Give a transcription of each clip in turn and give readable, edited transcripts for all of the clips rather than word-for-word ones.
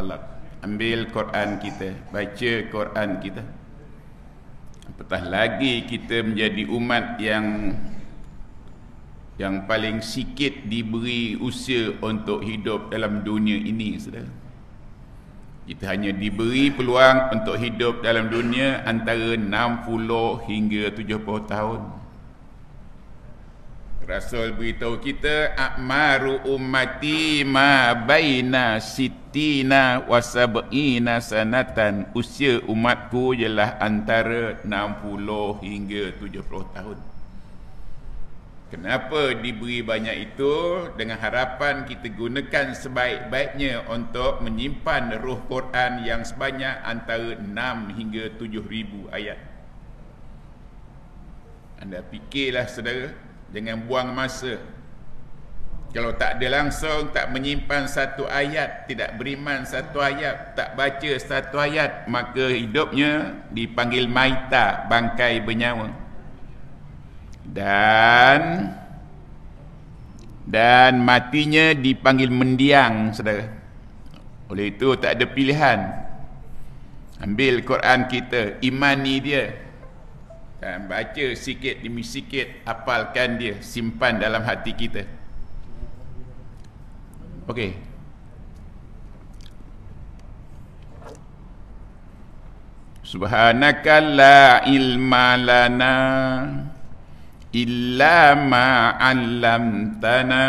talab. Ambil Quran kita, baca Quran kita. Apatah lagi kita menjadi umat yang paling sikit diberi usia untuk hidup dalam dunia ini, saudara. Kita hanya diberi peluang untuk hidup dalam dunia antara 60 hingga 70 tahun. Rasul beritahu kita, a'maru ummati ma baina sittina wa sab'ina sanatan. Usia umatku ialah antara 60 hingga 70 tahun. Kenapa diberi banyak itu? Dengan harapan kita gunakan sebaik-baiknya untuk menyimpan ruh Quran yang sebanyak antara 6 hingga 7,000 ayat. Anda fikirlah, saudara, jangan buang masa. Kalau tak ada langsung, tak menyimpan satu ayat, tidak beriman satu ayat, tak baca satu ayat, maka hidupnya dipanggil maita, bangkai bernyawa. Dan matinya dipanggil mendiang, saudara. Oleh itu tak ada pilihan. Ambil Quran kita, imani dia, dan baca sikit demi sikit, hafalkan dia, simpan dalam hati kita. Okey. Subhanaka la ilma lana illa ma 'allamtana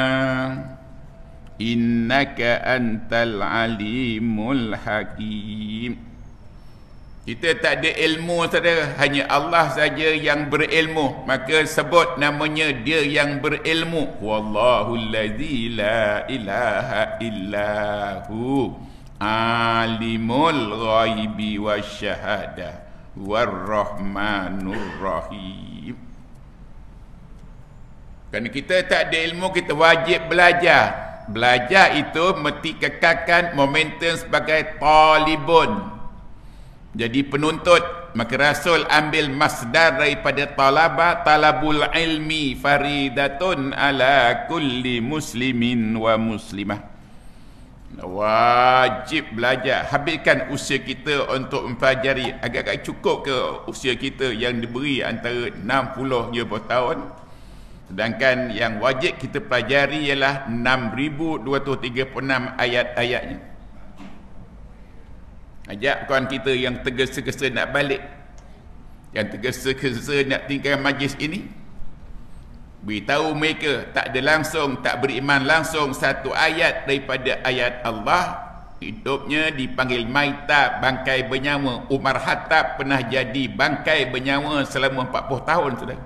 innaka antal alimul hakim. Kita tak ada ilmu, saudara, hanya Allah saja yang berilmu, maka sebut namanya dia yang berilmu. Wallahu allazi la ilaha illahu alimul ghaibi wasyahadah warrahmanur rahim. Kerana kita tak ada ilmu, kita wajib belajar. Belajar itu mesti kekalkan momentum sebagai talibun, jadi penuntut. Maka Rasul ambil masdar daripada talaba, talabul ilmi faridatun ala kulli muslimin wa muslimah. Wajib belajar. Habiskan usia kita untuk mempelajari. Agak-agak cukup ke usia kita yang diberi antara 60 hingga 40 tahun? Sedangkan yang wajib kita pelajari ialah 6,236 ayat-ayatnya. Ajak kawan kita yang tergesa-gesa nak balik, yang tergesa-gesa nak tinggal majlis ini, beritahu mereka tak ada langsung, tak beriman langsung satu ayat daripada ayat Allah, hidupnya dipanggil maita, bangkai bernyawa. Umar Khattab pernah jadi bangkai bernyawa selama 40 tahun, saudara.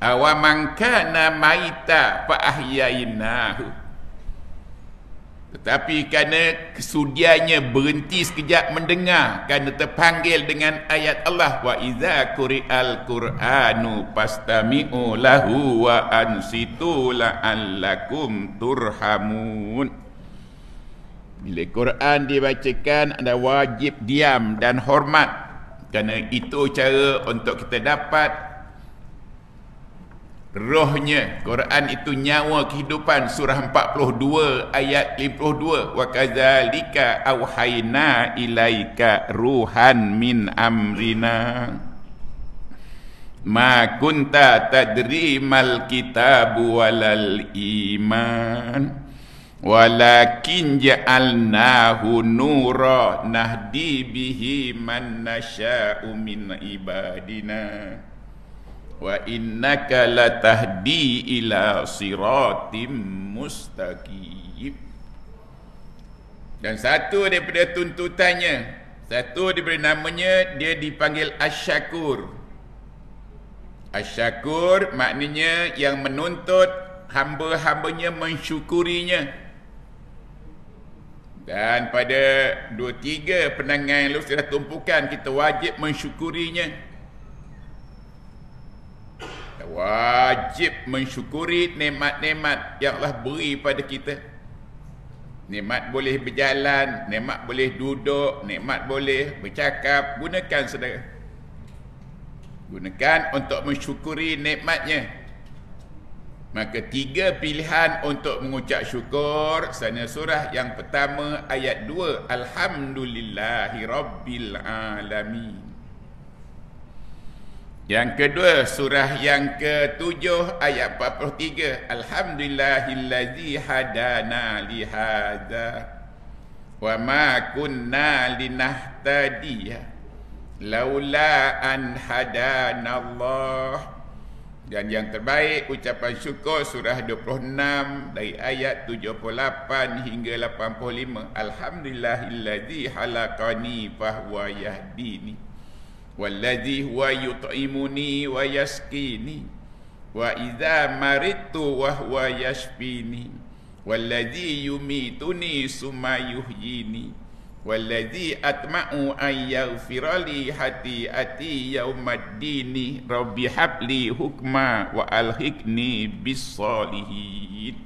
Awaman kana maita fa ahyainahu. Tetapi kerana kesudiannya berhenti sekejap mendengar, kerana terpanggil dengan ayat Allah, wa iza quri'al qur'anu fastami'u lahu wa ansitu la'allakum turhamun. Bila Quran dibacakan, anda wajib diam dan hormat, kerana itu cara untuk kita dapat rohnya. Quran itu nyawa kehidupan. Surah 42 ayat 52, wa kadzalika auhayna ilaika ruhan min amrina ma kunta tadri mal kitabu walal iman walakin ja'alnahu nura nahdi bihi man nasya'u min ibadina wa innaka latahdi ila siratim mustaqim. Dan satu daripada tuntutannya, satu daripada namanya, dia dipanggil Asy-Syakur. Asy-Syakur maknanya yang menuntut hamba-hambanya mensyukurinya. Dan pada 2-3 penangan lalu sudah tumpukan, kita wajib mensyukurinya. Wajib mensyukuri nikmat-nikmat yang Allah beri pada kita. Nikmat boleh berjalan, nikmat boleh duduk, nikmat boleh bercakap. Gunakan, saudara. Gunakan untuk mensyukuri nikmatnya. Maka 3 pilihan untuk mengucap syukur. Sana surah yang pertama ayat 2, Alhamdulillahi Rabbil Alamin. Yang kedua surah yang ke-7 ayat 43, Alhamdulillahillazi hadana lihadza wa ma kunna linahtadiya laula an hadanallah. Dan yang terbaik ucapan syukur surah 26 dari ayat 78 hingga 85, Alhamdulillahillazi halaqani fahuwa yahdini wallazi huwa yut'imuni wa yaskini wa idza maridtu wa huwa yashfini wallazi yumituni summa yuhyini wallazi atma'u an yaghfirali hati'ati yaumaddini rabbi habli hukma wa alhiqni bis solihin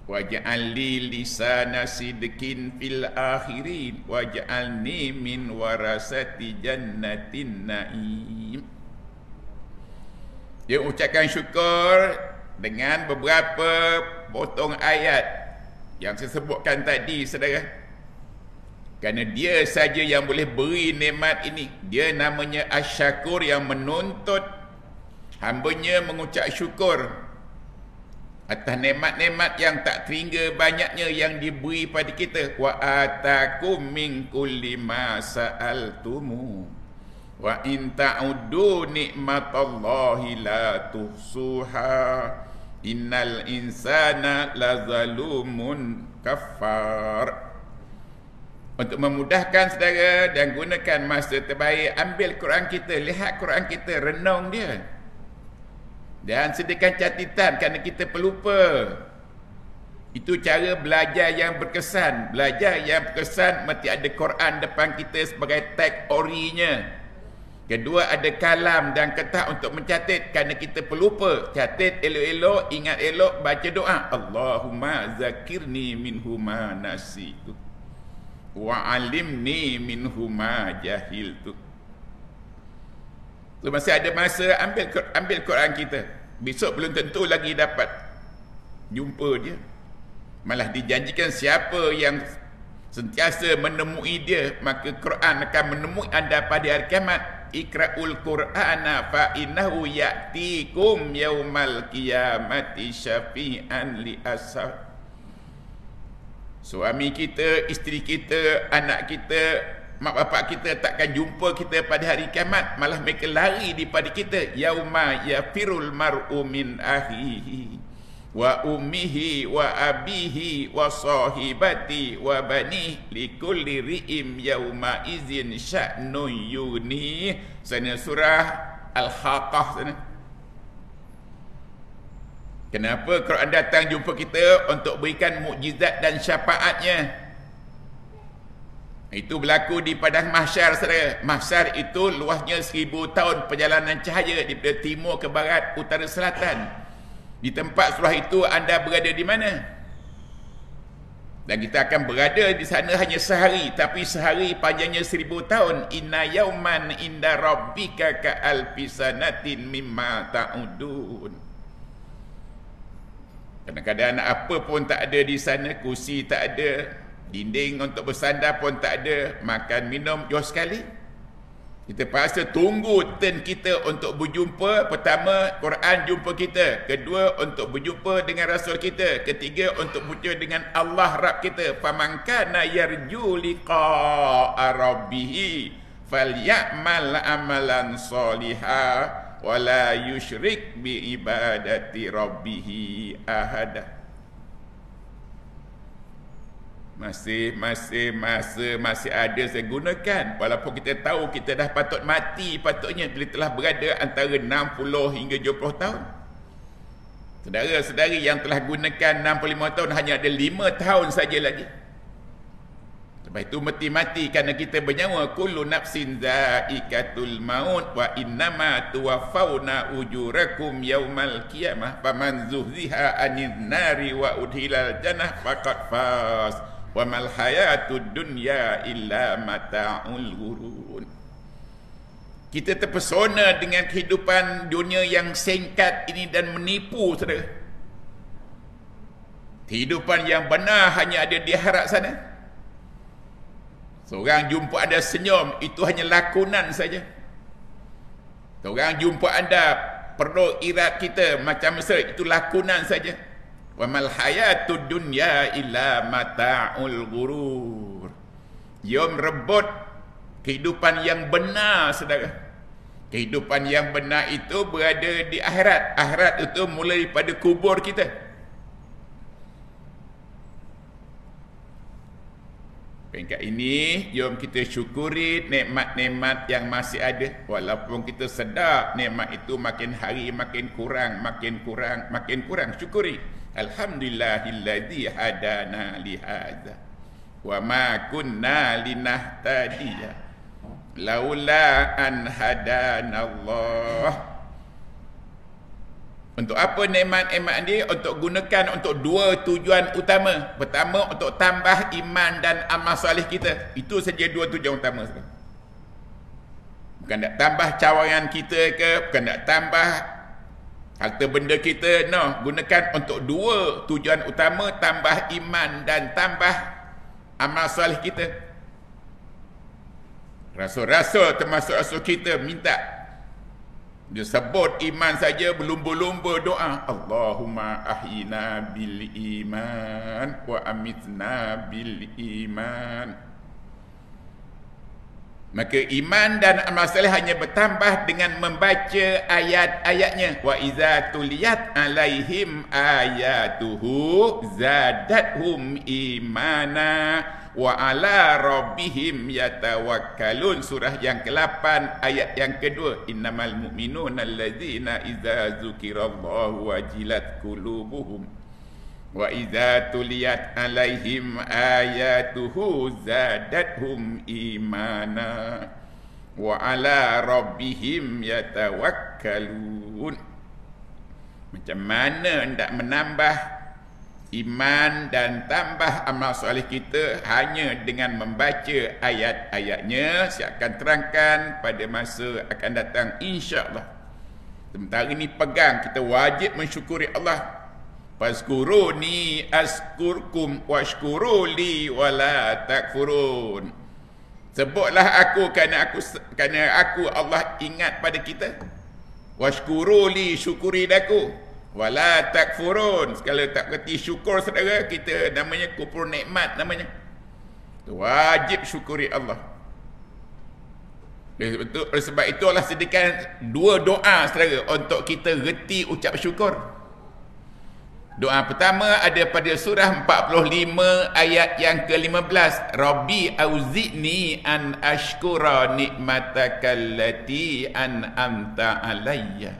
waj'al li lisana sidqin fil akhirin waj'alni min warasati jannatin na'im. Dia ucapkan syukur dengan beberapa potong ayat yang saya sebutkan tadi, saudara. Kerana dia saja yang boleh beri nikmat ini. Dia namanya Asy-Syakur, yang menuntut hambanya mengucap syukur atas nikmat-nikmat yang tak terhingga banyaknya yang diberi pada kita. Wa atakum min kulli ma sa'altumu wa in ta'uddu nikmatallahi la tuhsuha innal insana lazalumun kafar. Untuk memudahkan saudara dan gunakan masa terbaik, ambil Quran kita, lihat Quran kita, renung dia. Dan sediakan catatan kerana kita pelupa. Itu cara belajar yang berkesan. Belajar yang berkesan mesti ada Quran depan kita sebagai tag orinya. Kedua, ada kalam dan kertas untuk mencatat kerana kita pelupa. Catat elok-elok, ingat elok, baca doa. Allahumma zakirni minhuma nasitu wa alimni minhuma jahiltu. So, masih ada masa, ambil Quran kita. Besok belum tentu lagi dapat jumpa dia. Malah dijanjikan siapa yang sentiasa menemui dia, maka Quran akan menemui anda pada hari kiamat. Iqra'ul Qur'ana fa innahu ya'tikum yaumal qiyamati syafi'an li ashab. Suami kita, isteri kita, anak kita, mak bapak kita takkan jumpa kita pada hari kiamat, malah mereka lari daripada kita. Yauma yafirul mar'u min akhihi wa ummihi wa abihi wa sahibati wa bani likulli ri'im yauma izin sya'nun yuni. Sana surah Al-Haqqah sana. Kenapa Quran datang jumpa kita? Untuk berikan mukjizat dan syafaatnya. Itu berlaku di padang mahsyar, saudara. Mahsyar itu luasnya 1000 tahun perjalanan cahaya daripada timur ke barat, utara, selatan. Di tempat surah itu anda berada di mana? Dan kita akan berada di sana hanya sehari, tapi sehari panjangnya 1000 tahun. Inna yauman inda rabbika ka alfi sanatin mimma ta'udun. Kadang-kadang apa pun tak ada di sana, kursi tak ada, dinding untuk bersandar pun tak ada, makan minum jauh sekali. Kita paksa tunggu turn kita untuk berjumpa. Pertama, Quran jumpa kita. Kedua, untuk berjumpa dengan Rasul kita. Ketiga, untuk berjumpa dengan Allah Rabb kita. Faman kana yarju liqa'a rabbih falyamal amalan salihah wala yusyrik bi ibadati rabbih ahada. Masih ada saya gunakan, walaupun kita tahu kita dah patut mati patutnya bila telah berada antara 60 hingga 70 tahun. Saudara-saudari yang telah gunakan 65 tahun hanya ada 5 tahun saja lagi. Sebab itu mati-mati kerana kita bernyawa. Kullu nafsin zaikatul maut wa innama tuwaffawna ujurakum yaumal qiyamah faman zuhziha 'anil nari wa udkhilal jannah faqad faz wa mal hayatud dunya illa mata'ul ghurur. Kita terpesona dengan kehidupan dunia yang singkat ini dan menipu, saudara. Kehidupan yang benar hanya ada di akhirat sana. Seorang jumpa anda senyum, itu hanya lakonan saja. Seorang jumpa anda perlu irat kita macam mesra, itu lakonan saja. Wa mal hayatud dunya illa mata'ul ghurur. Yom rebut kehidupan yang benar, saudara. Kehidupan yang benar itu berada di akhirat. Akhirat itu mulai daripada kubur kita. Peringkat ini, jom kita syukuri nikmat-nikmat yang masih ada. Walaupun kita sedar nikmat itu makin hari makin kurang, makin kurang, makin kurang. Syukuri. Alhamdulillahilladzi hadana lihadza. Wa ma kunna linahtadiya laula an hadana Allah. Untuk apa nikmat-nikmat ini? Untuk gunakan untuk dua tujuan utama. Pertama, untuk tambah iman dan amal soleh kita. Itu saja dua tujuan utama. Bukan nak tambah cawangan kita ke, bukan nak tambah harta benda kita. No, gunakan untuk dua tujuan utama, tambah iman dan tambah amal soleh kita. Rasul-rasul termasuk rasul kita minta, dia sebut iman saja berlumba-lumba doa. Allahumma ahyina bil iman wa amitna bil iman. Maka iman dan amal soleh hanya bertambah dengan membaca ayat-ayatnya. Wa iza tuliyat alaihim ayatuhu zadathum imana wa ala rabbihim yatawakkalun. Surah yang ke-8 ayat yang kedua. Innamal mu'minuna allazina idza dzukirallahu wajilat qulubuhum wa idza tuliyat alaihim ayatuhu zadathum imana wa ala rabbihim yatawakkalun. Macam mana hendak menambah iman dan tambah amal soleh kita? Hanya dengan membaca ayat-ayatnya. Saya akan terangkan pada masa akan datang, insya-Allah. Sementara ini pegang, kita wajib mensyukuri Allah. Fazkuruni azkurkum washkuruli wala takfurun. Sebutlah aku kerana aku Allah ingat pada kita. Washkuruli, syukuri aku. Wala takfurun, sekali tak kerti syukur saudara, kita namanya kufur nikmat namanya. Wajib syukuri Allah. Oleh sebab itu Allah sediakan dua doa saudara untuk kita reti ucap syukur. Doa pertama ada pada surah 45 ayat yang ke-15. Rabbi auzi'ni an ashkura nikmatakallati an'amta alayya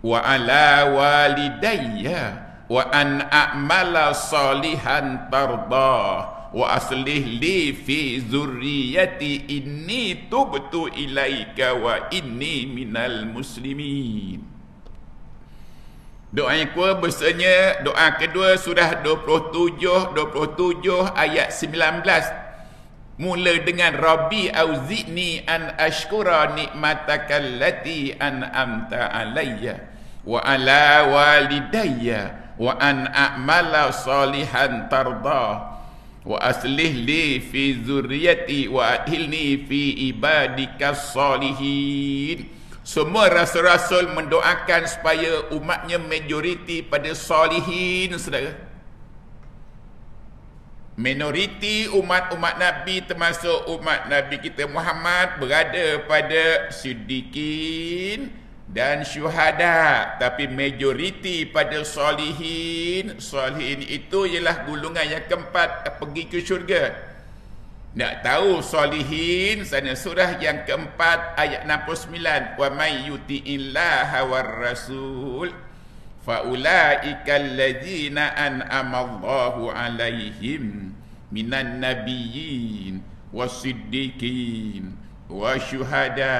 wa ala walidayya wa an a'mala salihan tardah wa aslih li fi zurriyati inni tubtu ilaika wa inni minal muslimin. Doa yang kedua bersanya doa kedua surah 27 ayat 19. Mula dengan Rabbi auzi'ni an ashkura nikmatakallati an'amta alayya wa ala walidayya wa an a'mala salihan tardah wa aslih li fi zurriyati wa adhilni fi ibadikas salihin. Semua rasul-rasul mendoakan supaya umatnya majoriti pada salihin, saudara. Minoriti umat-umat Nabi termasuk umat Nabi kita Muhammad berada pada siddiqin dan syuhada, tapi majoriti pada salihin. Salihin itu ialah golongan yang keempat pergi ke syurga. Nak tahu salihin, sana surah yang keempat ayat 69. Wa may yuti'illaha war rasul fa ulaika allazina an'ama Allahu alaihim minan nabiyyin wasiddiqin wasyuhada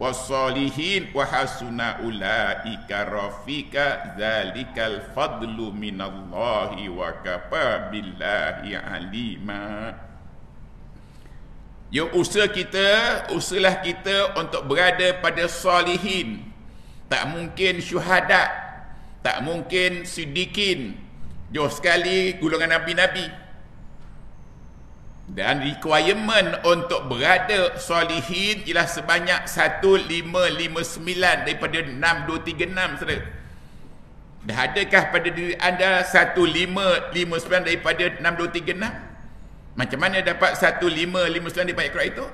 wassalihin wa hasuna ulaika rafiqa dzalikal fadlu minallahi wa kafa billahi alima. Yang usahalah kita untuk berada pada salihin. Tak mungkin syuhada, tak mungkin siddiqin Jauh sekali golongan Nabi-Nabi. Dan requirement untuk berada solihin ialah sebanyak 1559 daripada 6236, saudara. Dah adakah pada diri anda 1559 daripada 6236? Macam mana dapat 1559 daripada ayat Quran itu?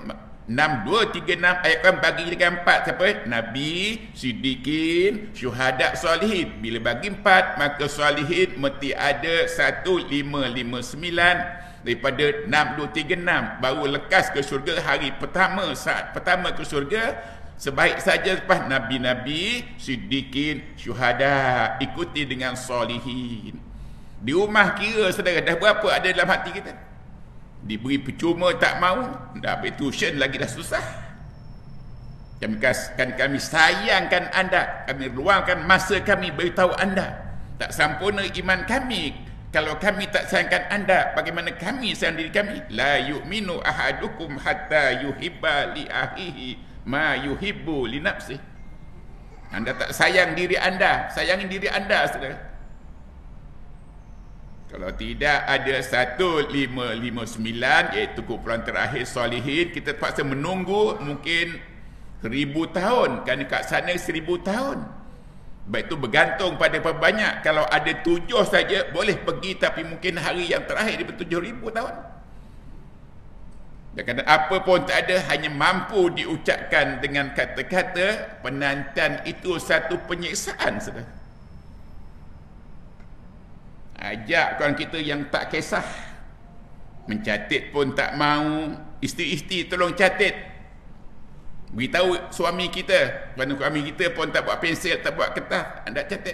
6236 ayat Quran bagi dengan 4 siapa? Nabi, Siddiqin, Syuhada, Salihin. Bila bagi 4, maka Salihin mesti ada 1559 daripada 6236. Baru lekas ke syurga hari pertama, saat pertama ke syurga. Sebaik saja lepas Nabi-Nabi, Siddiqin, Syuhada, ikuti dengan Salihin. Di rumah kira saudara, dah berapa ada dalam hati kita? Diberi percuma tak mau, dah habis tuition lagi dah susah. Kami sayangkan anda, kami luangkan masa kami beritahu anda. Tak sempurna iman kami kalau kami tak sayangkan anda. Bagaimana kami sayang diri kami? La yu'minu ahadukum hatta yuhibba li akhihi ma yuhibbu li nafsihi. Anda tak sayang diri anda, sayangin diri anda, saudara. Kalau tidak ada 1559 iaitu kumpulan terakhir Salihin, kita terpaksa menunggu mungkin 1000 tahun, kerana kat sana 1000 tahun. Baik itu bergantung pada berapa banyak. Kalau ada 7 saja boleh pergi, tapi mungkin hari yang terakhir dia 7000 tahun. Dan kata apa pun tak ada, hanya mampu diucapkan dengan kata-kata penantian itu satu penyiksaan, saudara. Ajak kawan kita yang tak kisah, mencatat pun tak mau. Isteri-isteri tolong catat, beritahu suami kita. Kerana suami kita pun tak buat pensel, tak buat kertas, anda catat.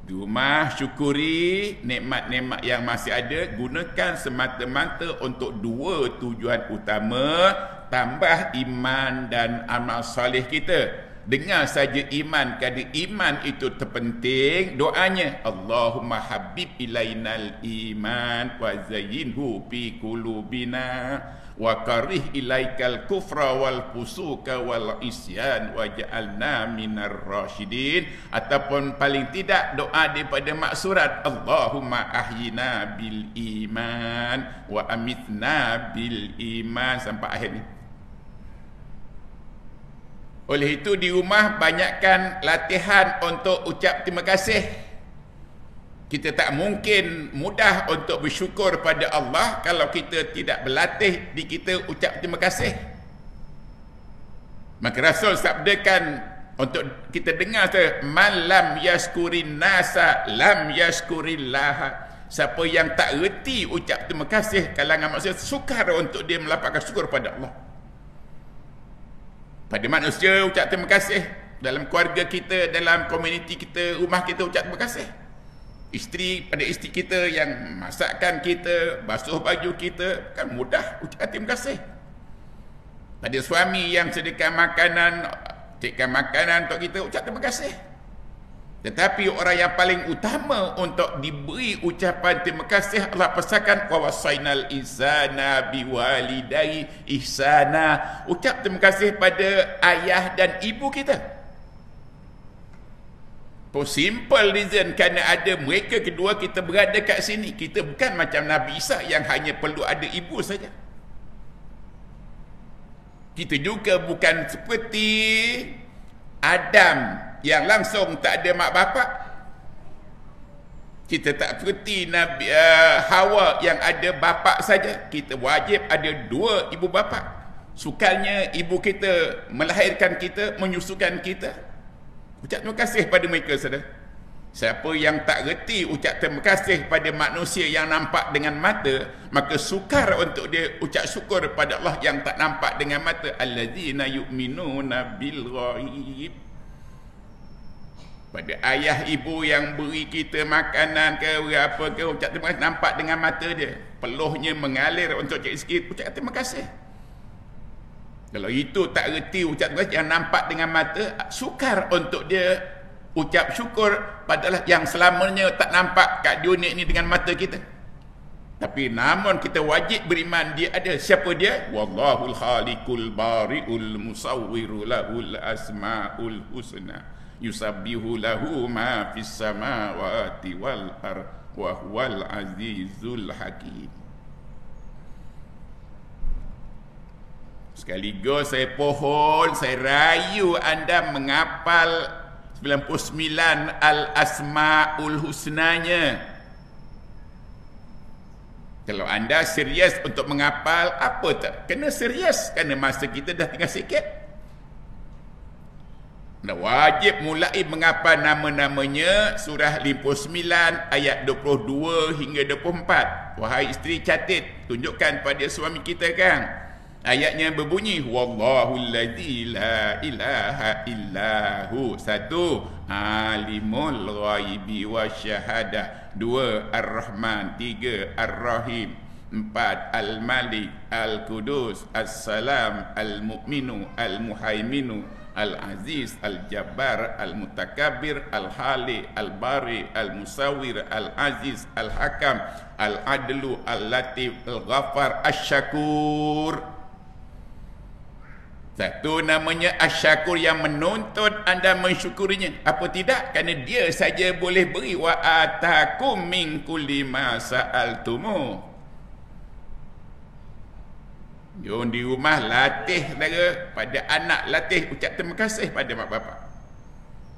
Di rumah syukuri nikmat-nikmat yang masih ada. Gunakan semata-mata untuk 2 tujuan utama: tambah iman dan amal soleh kita. Dengar saja iman, kerana iman itu terpenting. Doanya, Allahumma habib ilainal iman wa zayyinhu fi qulubina wa karih ilaikal kufra wal fusuka wal isyan wa ja'alna minar rasyidin. Ataupun paling tidak doa daripada maksurat, Allahumma ahyina bil iman wa amitna bil iman, sampai akhir ni. Oleh itu di rumah banyakkan latihan untuk ucap terima kasih. Kita tak mungkin mudah untuk bersyukur pada Allah kalau kita tidak berlatih di kita ucap terima kasih. Maka Rasul sabdakan untuk kita dengar tu, man lam yaskurin nasa lam yaskurillah. Siapa yang tak reti ucap terima kasih, kalangan manusia sukar untuk dia melapangkan syukur pada Allah. Pada manusia ucap terima kasih, dalam keluarga kita, dalam komuniti kita, rumah kita ucap terima kasih. Isteri pada isteri kita yang masakkan kita, basuh baju kita, kan mudah ucap terima kasih. Pada suami yang sediakan makanan untuk kita, ucap terima kasih. Tetapi orang yang paling utama untuk diberi ucapan terima kasih, Allah pesankan wa wasainal insana biwalidayhi ihsana. Ucap terima kasih pada ayah dan ibu kita. For simple reason, kerana ada mereka kedua kita berada kat sini. Kita bukan macam Nabi Isa yang hanya perlu ada ibu saja. Kita juga bukan seperti Adam yang langsung tak ada mak bapak. Kita tak seperti Nabi Hawa yang ada bapak saja. Kita wajib ada 2 ibu bapa. Sukalnya ibu kita melahirkan kita, menyusukan kita. Ucap terima kasih pada mereka, saudara. Siapa yang tak reti ucap terima kasih pada manusia yang nampak dengan mata, maka sukar untuk dia ucap syukur pada Allah yang tak nampak dengan mata. Allazina yu'minuna bil ghaib. Pada ayah ibu yang beri kita makanan ke apa ke, ucap terima kasih, nampak dengan mata dia, peluhnya mengalir untuk cari sikit, ucap terima kasih. Kalau itu tak reti ucap terima kasih yang nampak dengan mata, sukar untuk dia ucap syukur padalah yang selamanya tak nampak kat dunia ini dengan mata kita. Tapi namun kita wajib beriman dia ada. Siapa dia? Wallahul khaliqul bari'ul musawwiru lahul asma'ul husna. yusabbihu lahu ma fis samawati wal ardh wa huwal azizul hakim. Sekaligus saya pohon, saya rayu anda menghafal 99 al-asmaul husnanya. Kalau anda serius untuk menghafal, apa tak? Kena serius, kerana masa kita dah tinggal sikit. Dah wajib mulai menghafal nama-namanya, surah 59 ayat 22 hingga 24. Wahai isteri, catat, tunjukkan pada suami kita kan. Ayatnya berbunyi, Wallahul ladzi la ilaha illahu. 1. Alimul ghaibi wasyahadah. 2. Ar-Rahman. 3. Ar-Rahim. 4. Al-Malik, Al-Qudus, As-Salam, Al-Mu'minu, Al-Muhaiminu, Al-Aziz, Al-Jabbar, Al-Mutakabir, Al-Hali, Al-Bari, Al-Musawir, Al-Aziz, Al-Hakam, Al-Adlu, Al-Latif, Al-Ghaffar, Asy-Syakur. 1. namanya Asy-Syakur, yang menuntut anda mensyukurinya. Apa tidak? Kerana dia saja boleh beri. Wa atakum min kulli ma sa'altumu. Jom di rumah latih saudara, pada anak latih ucap terima kasih pada mak bapak.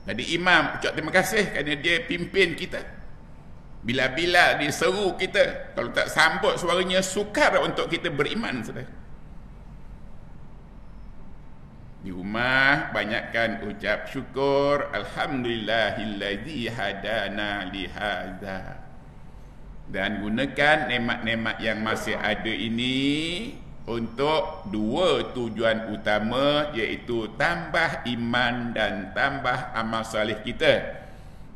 Tadi imam ucap terima kasih kerana dia pimpin kita. Bila-bila dia seru kita, kalau tak sambut suaranya, sukar untuk kita beriman saudara. Di rumah banyakkan ucap syukur, alhamdulillahillazi hadana li hadza. Dan gunakan nikmat-nikmat yang masih ada ini untuk 2 tujuan utama, iaitu tambah iman dan tambah amal soleh kita.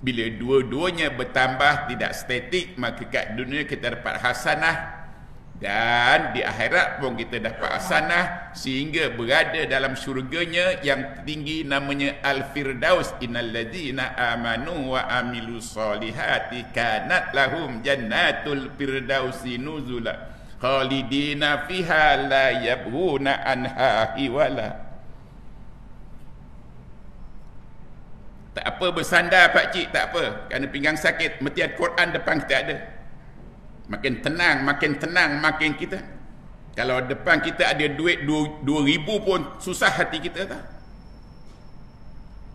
Bila dua-duanya bertambah, tidak statik, maka kat dunia kita dapat hasanah, dan di akhirat pun kita dapat hasanah, sehingga berada dalam syurganya yang tinggi, namanya Al-Firdaus. Innal ladzina amanu wa amilus solihati kanat lahum jannatul firdausi nuzula khalidina fiha la yabghuna anha hiwala. Tak apa bersandar pakcik, tak apa, kerana pinggang sakit, metian Quran depan kita ada. Makin tenang makin kita. Kalau depan kita ada duit 2,000 pun susah hati kita tak?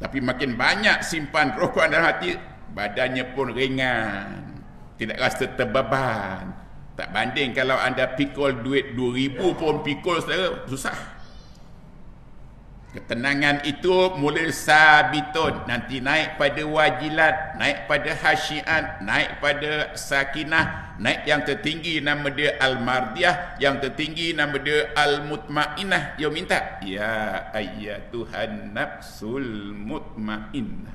Tapi makin banyak simpan roh Quran dalam hati, badannya pun ringan, tidak rasa terbeban. Tak banding kalau anda pikul duit 2,000 pun pikul saudara, susah. Ketenangan itu mula sabitun, nanti naik pada wajilat, naik pada hasyiat, naik pada sakinah, naik yang tertinggi nama dia al-mardiyah, yang tertinggi nama dia al-mutmainah. Dia minta, ya ayyatuhan nafsul mutmainnah,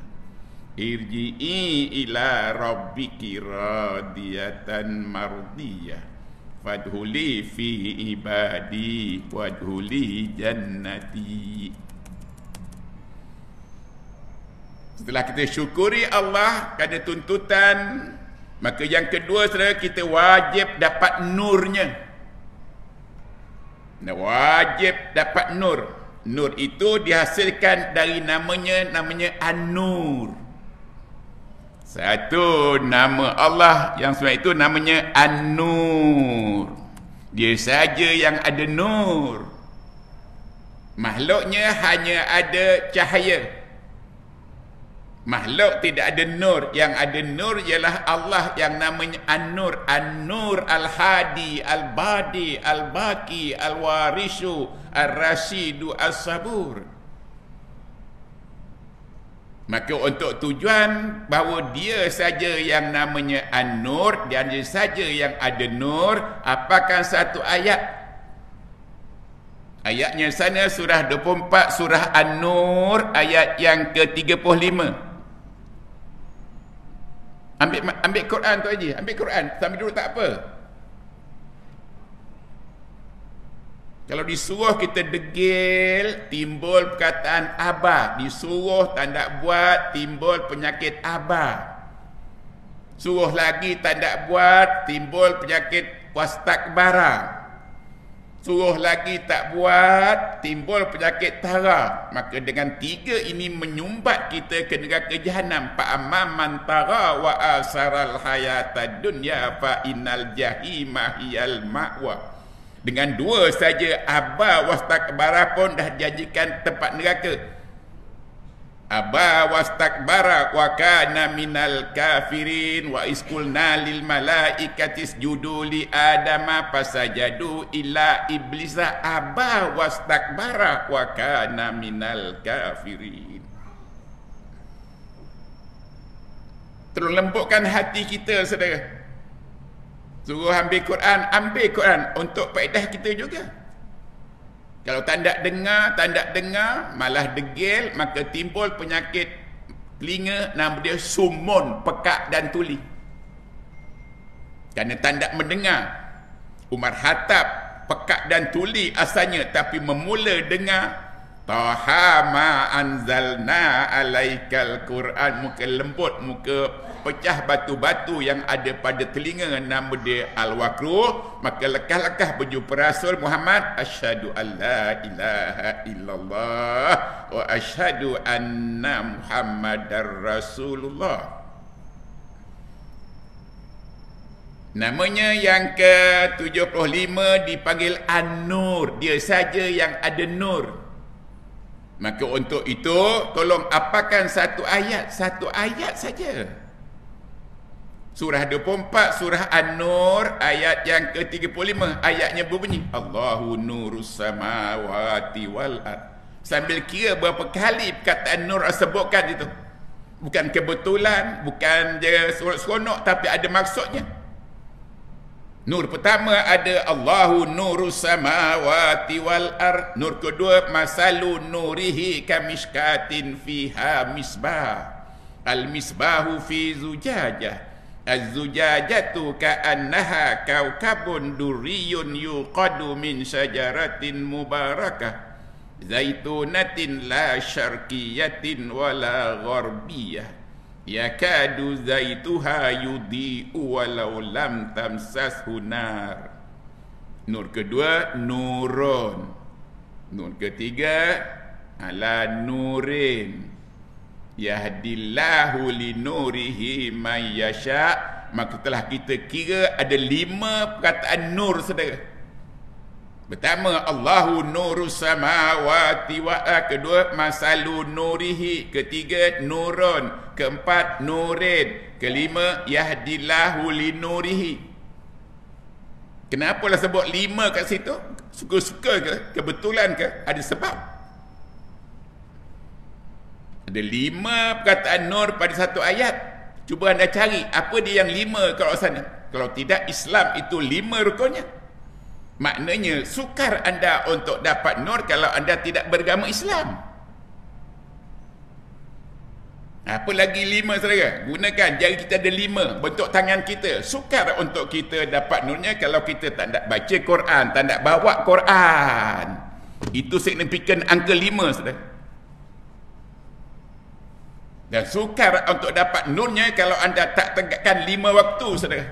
irji'i ila rabbiki radiyatan mardiyah, fadhuli fi ibadi wadhuli jannati. Setelah kita syukuri Allah kerana tuntutan, maka yang kedua saudara, kita wajib dapat nurnya. Wajib dapat nur. Nur itu dihasilkan dari namanya An-Nur. Satu nama Allah yang sebenarnya itu namanya An-Nur. Dia saja yang ada nur. Makhluknya hanya ada cahaya. Makhluk tidak ada nur. Yang ada nur ialah Allah yang namanya An-Nur. An-Nur Al-Hadi, Al-Badi, Al-Baqi, Al-Warishu, Al-Rashidu, Al-Sabur. Maka untuk tujuan bahawa dia saja yang namanya An-Nur, dan dia saja yang ada nur, apakah satu ayat? Ayatnya sana surah 24, surah An-Nur, ayat yang ke-35. Ambil Quran tu aja, ambil Quran, sambil dulu tak apa. Kalau disuruh kita degil, timbul perkataan abah. Disuruh tak nak buat, timbul penyakit abah. Suruh lagi tak nak buat, timbul penyakit wastakbara. Suruh lagi tak buat, timbul penyakit tara. Maka dengan 3 ini menyumbat kita ke neraka jahanam. Fa'amman man tara wa asaral hayatad dunya fa innal jahima hiyal ma'wa. Dengan 2 saja aba wastakbara pun dah janjikan tempat neraka. Aba wastakbara wa kana minal kafirin wa isqulna lil malaikati isjudu li adama fasajadu illa iblisa aba wastakbara wa kana minal kafirin. Tolong lembutkan hati kita, saudara. Suruh ambil Quran untuk faedah kita juga. Kalau tak dengar, malah degil, maka timbul penyakit telinga, nama dia sumun, pekak dan tuli. Kerana tak mendengar. Umar Khattab, pekak dan tuli asalnya, tapi memula dengar. Taha ma anzalna alaikal Quran, muka lembut, muka pecah batu-batu yang ada pada telinga, nama dia Al-Waqru. Maka lekah-lekah berjumpa Rasul Muhammad, asyhadu an la ilaha illallah wa asyhadu anna Muhammadar Rasulullah. Namanya yang ke-75 dipanggil An-Nur, dia saja yang ada nur. Maka untuk itu tolong apakan satu ayat saja. Surah 24, surah An-Nur, ayat yang ke-35. Ayatnya berbunyi, Allahu nurus samawati wal ard. Sambil kira berapa kali perkataan nur sebutkan itu. Bukan kebetulan, bukan je seronok, tapi ada maksudnya. Nur pertama ada Allahu nurus samawati wal ard. Nur kedua masalu nurihi kamishkatin fiha misbah. Al misbahu fi zujajah. Az-zujajatu ka'annaha kaukabun durriyun yuqadu min syajaratin mubarakah zaitunatin la syarqiyatin wala gharbiyah yakadu zaituha yudhi'u walau lam tamsashu nar. Nur kedua nurun. Nur ketiga ala nurin yahdillahu linurihi man yasha. Maka telah kita kira ada 5 perkataan nur, saudara. Pertama Allahu nurus samawati wa kedua masalu nurihi, ketiga nurun, keempat nurin, kelima yahdillahu linurihi. Kenapalah sebut 5 kat situ? Suka-suka ke? Kebetulan ke? Ada sebab. Ada 5 perkataan nur pada satu ayat. Cuba anda cari apa dia yang 5 kat sana. Kalau tidak, Islam itu 5 rukunnya. Maknanya sukar anda untuk dapat nur kalau anda tidak beragama Islam. Apa lagi 5, saudara? Gunakan jari kita ada 5 bentuk tangan kita. Sukar untuk kita dapat nurnya kalau kita tak nak baca Quran, tak nak bawa Quran. Itu signifikan angka 5, saudara. Dan sukar untuk dapat nurnya kalau anda tak tegakkan 5 waktu, saudara.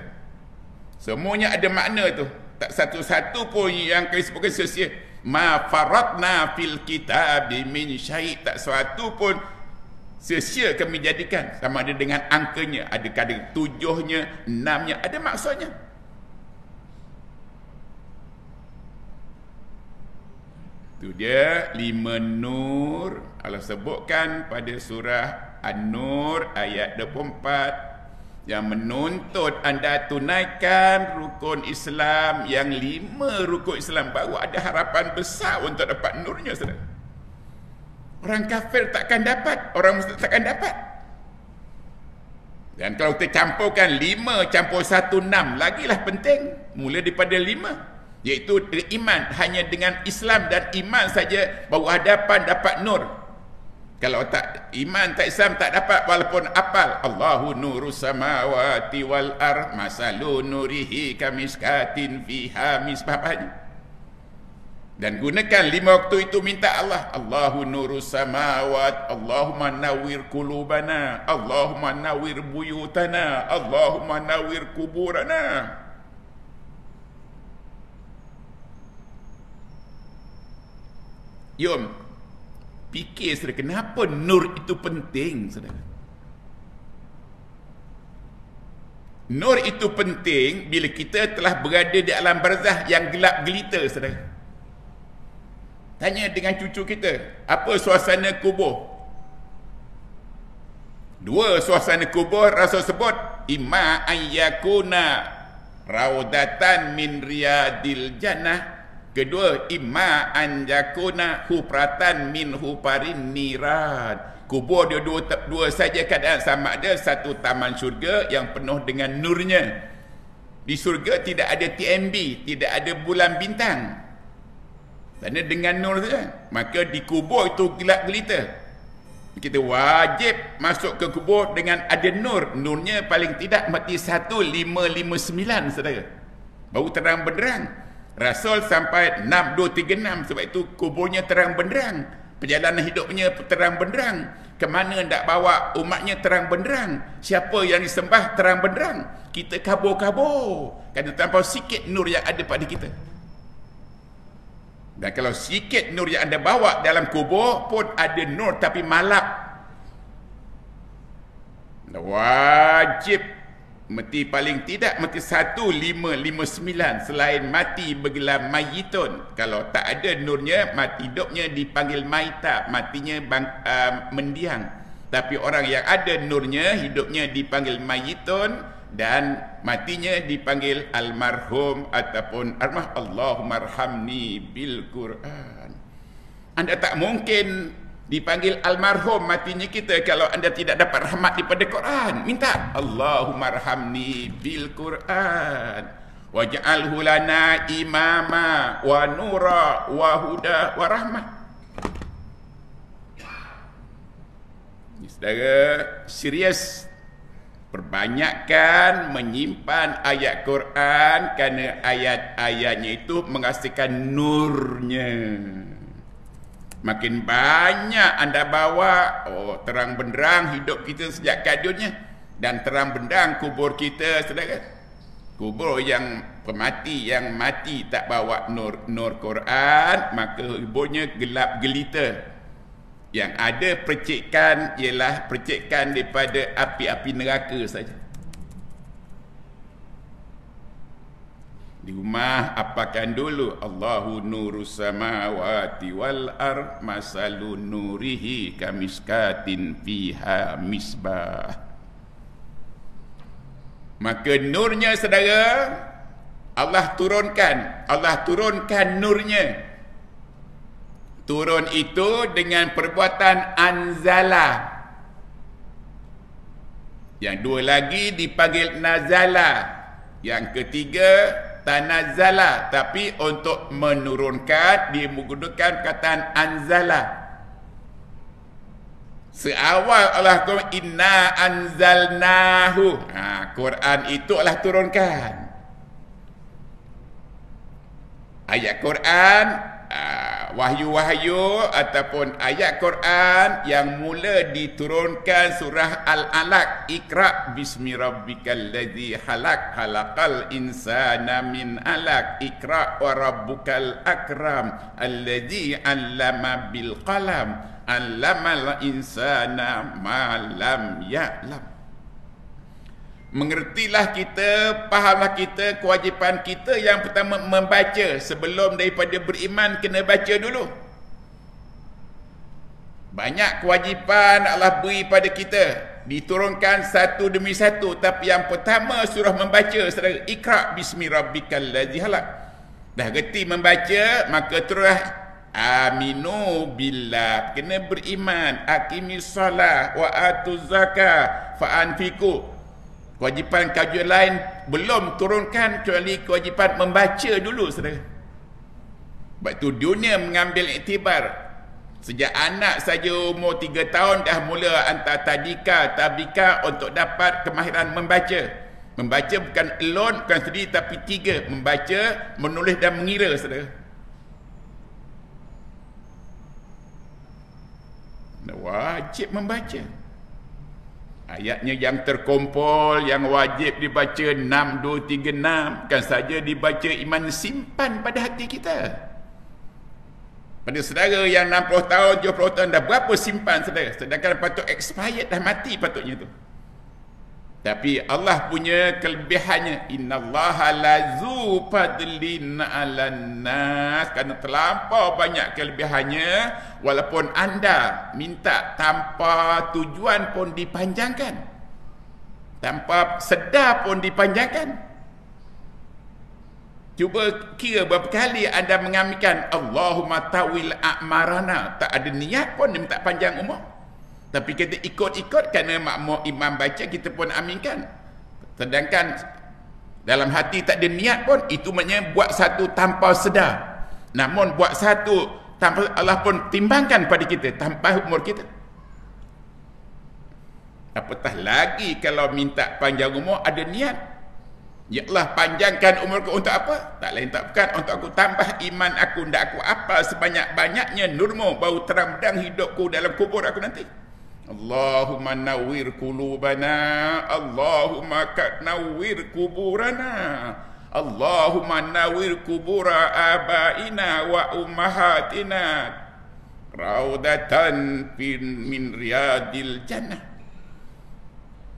Semuanya ada makna tu. Tak satu-satu pun yang kami sebutkan sia-sia. Ma faratna fil kitabi min syai'. Tak suatu pun sia-sia kami jadikan. Sama ada dengan angkanya, ada kadang 7-nya, 6-nya, ada maksudnya. Itu dia 5 nur. Allah sebutkan pada surah An-Nur ayat 24 yang menuntut anda tunaikan rukun Islam yang 5 rukun Islam, baru ada harapan besar untuk dapat nurnya, saudara. Orang kafir takkan dapat, orang Muslim takkan dapat. Dan kalau kita campurkan 5 campur 1, 6, lagilah penting. Mula daripada 5, iaitu iman. Hanya dengan Islam dan iman saja baru hadapan dapat nur. Kalau tak iman, tak Islam, tak dapat walaupun apal. Allahu nurus samawati wal ard masalu nurihi kamiskatin fiha misbah. Dan gunakan 5 waktu itu, minta Allah. Allahu nurus samawat, Allahumma nawwir qulubana, Allahumma nawwir buyutana, Allahumma nawwir kuburana. Yom, fikir saudara, kenapa nur itu penting saudara? Nur itu penting bila kita telah berada di alam barzah yang gelap gelita saudara. Tanya dengan cucu kita, apa suasana kubur? Dua suasana kubur Rasul sebut, imma ayyakuna raudatan min riyadil jannah. Kedua, imma anjakuna hupratan min huparin niran. Kubur dia dua saja keadaan, sama ada satu taman syurga yang penuh dengan nurnya. Di syurga tidak ada TMB, tidak ada bulan bintang. Kerana dengan nur saja. Maka di kubur itu gelap gelita. Kita wajib masuk ke kubur dengan ada nur. Nurnya paling tidak mati 1559 saudara. Baru terang benderang. Rasul sampai 6236, sebab itu kuburnya terang benderang. Perjalanan hidupnya terang benderang. Kemana nak bawa umatnya terang benderang. Siapa yang disembah terang benderang. Kita kabur-kabur. Kerana tanpa sikit nur yang ada pada kita. Dan kalau sikit nur yang anda bawa dalam kubur pun ada nur tapi malap. Wajib mati paling tidak mati 1559, selain mati bergelar mayitun. Kalau tak ada nurnya, mati hidupnya dipanggil maita, matinya mendiang. Tapi orang yang ada nurnya, hidupnya dipanggil mayitun, dan matinya dipanggil almarhum ataupun armah. Allahumma arhamni bil Quran. Anda tak mungkin dipanggil almarhum matinya kita kalau anda tidak dapat rahmat daripada Quran. Minta Allahumma arhamni bil Quran waj'alhu lana imama wa nura wa huda wa rahmah. Saudara, serius, perbanyakkan menyimpan ayat Quran kerana ayat-ayatnya itu menghasilkan nurnya. Makin banyak anda bawa, terang benderang hidup kita sejak kadunnya. Dan terang benderang kubur kita saudara. Kubur yang pemati, yang mati tak bawa nur Quran, maka kuburnya gelap gelita. Yang ada percikan ialah percikan daripada api-api neraka saja. Di rumah apakan dulu, Allahu nurus samawati wal ard masalu nurihi kamiskatin fiha misbah. Maka nurnya saudara, Allah turunkan nurnya. Turun itu dengan perbuatan anzala. Yang dua lagi dipanggil nazala. Yang ketiga tanazala, tapi untuk menurunkan dia menggunakan kataan anzala. Seawal Allah kata inna anzalnahu. Quran itu Allah turunkan. Ayat Quran, wahyu-wahyu ataupun ayat Quran yang mula diturunkan surah Al-Alaq, Iqra bismi rabbikal ladzi khalaq, khalaqal insana min alaq, Iqra wa rabbukal akram alladzi 'allama bil qalam, 'allamal insana ma lam ya'lam. Mengertilah kita, fahamlah kita, kewajipan kita yang pertama membaca. Sebelum daripada beriman kena baca dulu. Banyak kewajipan Allah beri pada kita, diturunkan satu demi satu. Tapi yang pertama surah membaca, saudara. Iqra bismi rabbikal ladzi khalaq. Dah reti membaca, maka terus aminu billah, kena beriman. Aqimis solah wa atuz zakah fa anfiqu. Kewajipan kajian lain belum turunkan kecuali kewajipan membaca dulu saudara. Sebab itu dunia mengambil iktibar. Sejak anak saja umur 3 tahun dah mula hantar tadika, tabika untuk dapat kemahiran membaca. Membaca bukan alone, bukan sendiri, tapi 3. Membaca, menulis dan mengira saudara. Wajib membaca. Ayatnya yang terkumpul, yang wajib dibaca 6236, bukan saja dibaca iman, simpan pada hati kita. Pada saudara yang 60 tahun, 70 tahun dah berapa simpan saudara? Sedangkan patut expired, dah mati patutnya tu. Tapi Allah punya kelebihannya, innallaha lazu fadlin 'alan nas, kerana terlampau banyak kelebihannya, walaupun anda minta tanpa tujuan pun dipanjangkan, tanpa sedar pun dipanjangkan. Cuba kira berapa kali anda mengaminkan Allahumma tawil a'marana, tak ada niat pun dia minta panjang umur. Tapi kita ikut-ikut kerana makmum imam baca, kita pun aminkan. Sedangkan dalam hati tak ada niat pun, itu maknanya buat satu tanpa sedar. Namun buat satu tanpa Allah pun timbangkan pada kita tanpa umur kita. Apatah lagi kalau minta panjang umur ada niat. Ya Allah, panjangkan umurku untuk apa? Tak lain tak bukan untuk aku tambah iman aku, ndak aku apa sebanyak-banyaknya nurmu bau terang bedang hidupku dalam kubur aku nanti. Allahumma nawwir qulubana, Allahumma nawwir kuburana, Allahumma nawwir kubura abaina wa ummahatina raudatan min riyadil jannah.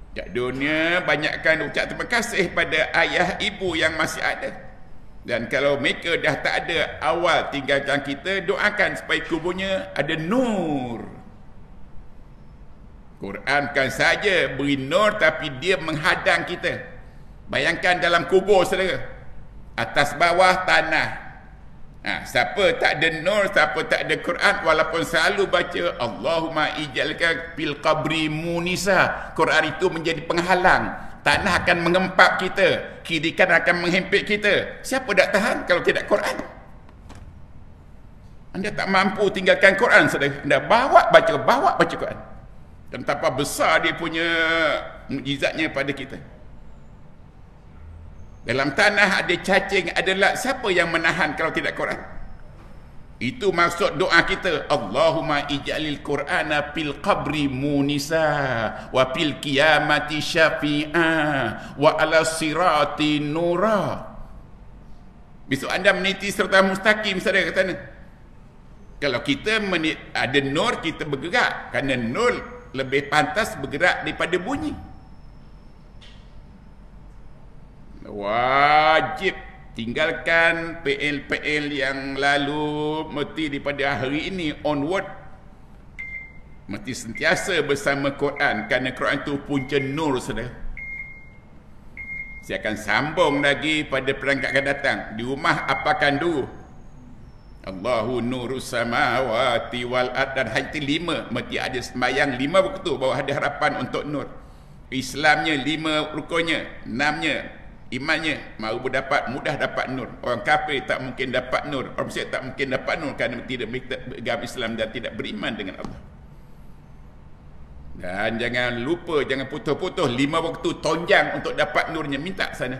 Kat dunia banyakkan ucap terima kasih pada ayah ibu yang masih ada. Dan kalau mereka dah tak ada awal tinggalkan kita, doakan supaya kuburnya ada nur. Quran kan saja beri nur, tapi dia menghadang kita. Bayangkan dalam kubur saudara, atas bawah tanah. Siapa tak ada nur, siapa tak ada Quran, walaupun selalu baca Allahumma ijalka fil qabri munisa, Quran itu menjadi penghalang. Tanah akan mengempap kita, kiri kanan akan menghempit kita. Siapa tak tahan kalau tidak Quran? Anda tak mampu tinggalkan Quran saudara. Anda bawa baca Quran. Dan betapa besar dia punya mukjizatnya pada kita. Dalam tanah ada cacing, ada lat. Siapa yang menahan kalau tidak Quran? Itu maksud doa kita. Allahumma ij'alil Qur'ana fil qabri munisa, wa fil qiyamati syafi'a, wa ala sirati nura. Besok anda meniti serta mustaqim saudara kata. Kalau kita ada nur, kita bergerak. Kerana nur lebih pantas bergerak daripada bunyi. Wajib tinggalkan PL-PL yang lalu, mesti daripada hari ini onward mesti sentiasa bersama Quran, kerana Quran itu punca nur saudara. Saya akan sambung lagi pada perangkat akan datang. Di rumah apakan dulu Allahu nurus samawati wal ard, dan hati 5 mesti ada sembahyang 5 waktu bahawa ada harapan untuk nur. Islamnya 5 rukunnya, 6-nya imannya, mahu mudah dapat nur. Orang kafir tak mungkin dapat nur, orang musyrik tak mungkin dapat nur kerana tidak beragama Islam dan tidak beriman dengan Allah. Dan jangan lupa, jangan putus-putus 5 waktu tonjang untuk dapat nurnya, minta sana.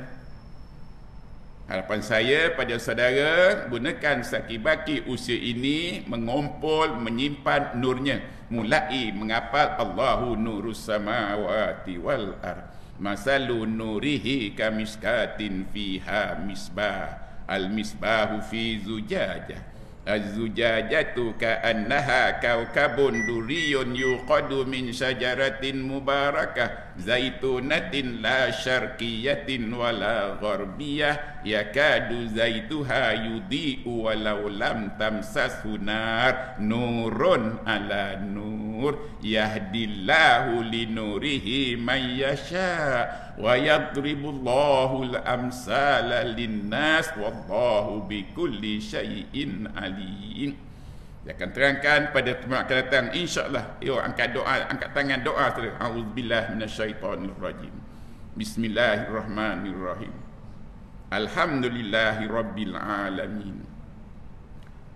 Harapan saya pada saudara, gunakan saki-baki usia ini mengumpul, menyimpan nurnya, mulai menghafal Allahu nurus samawati wal ard, masalu nurihi kamiskatin fiha misbah, al misbahu fi zujajah, az-zujajatu ka'annaha kaukabun duriyun yuqadu min syajaratin mubarakah zaitunatin la syarqiyatin wala gharbiyah yakadu zaituha yudhi'u walau lam tamsashu nar nurun ala nur yahdillahu linurihi man yasha wa yadribullahu al-amsala linnas wallahu bikulli syai'in alim. Saya akan terangkan pada pertemuan akan datang insya-Allah. Yo, angkat doa, angkat tangan doa saudara. Auzubillahi minasyaitonirrajim. Bismillahirrahmanirrahim. Alhamdulillahi rabbil alamin.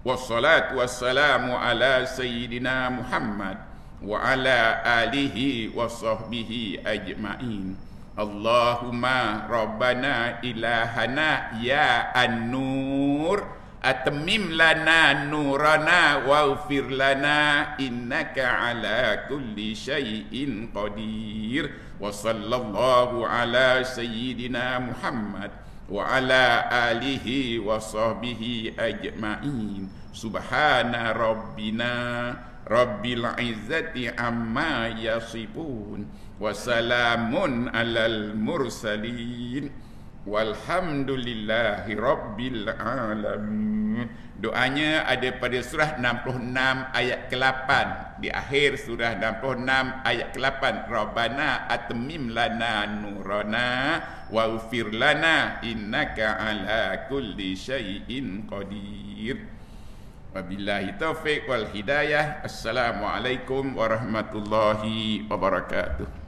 Wassalatu wassalamu ala sayyidina Muhammad wa ala alihi wa sahbihi ajma'in. Allahumma rabbana ilahana ya an-nur atmim lana nurana waghfir lana innaka ala kulli syai'in qadir. Wa sallallahu ala sayyidina Muhammad wa ala alihi wa sahbihi ajma'in. Subhana rabbina rabbil izzati amma yasifun wa salamun alal mursalin walhamdulillahi rabbil alamin. Doanya ada pada surah 66 ayat ke-8. Di akhir surah 66 ayat ke-8, Rabbana atmim lana nurana waghfir lana innaka ala kulli syai'in qadir. Wabillahi taufiq wal hidayah. Assalamualaikum warahmatullahi wabarakatuh.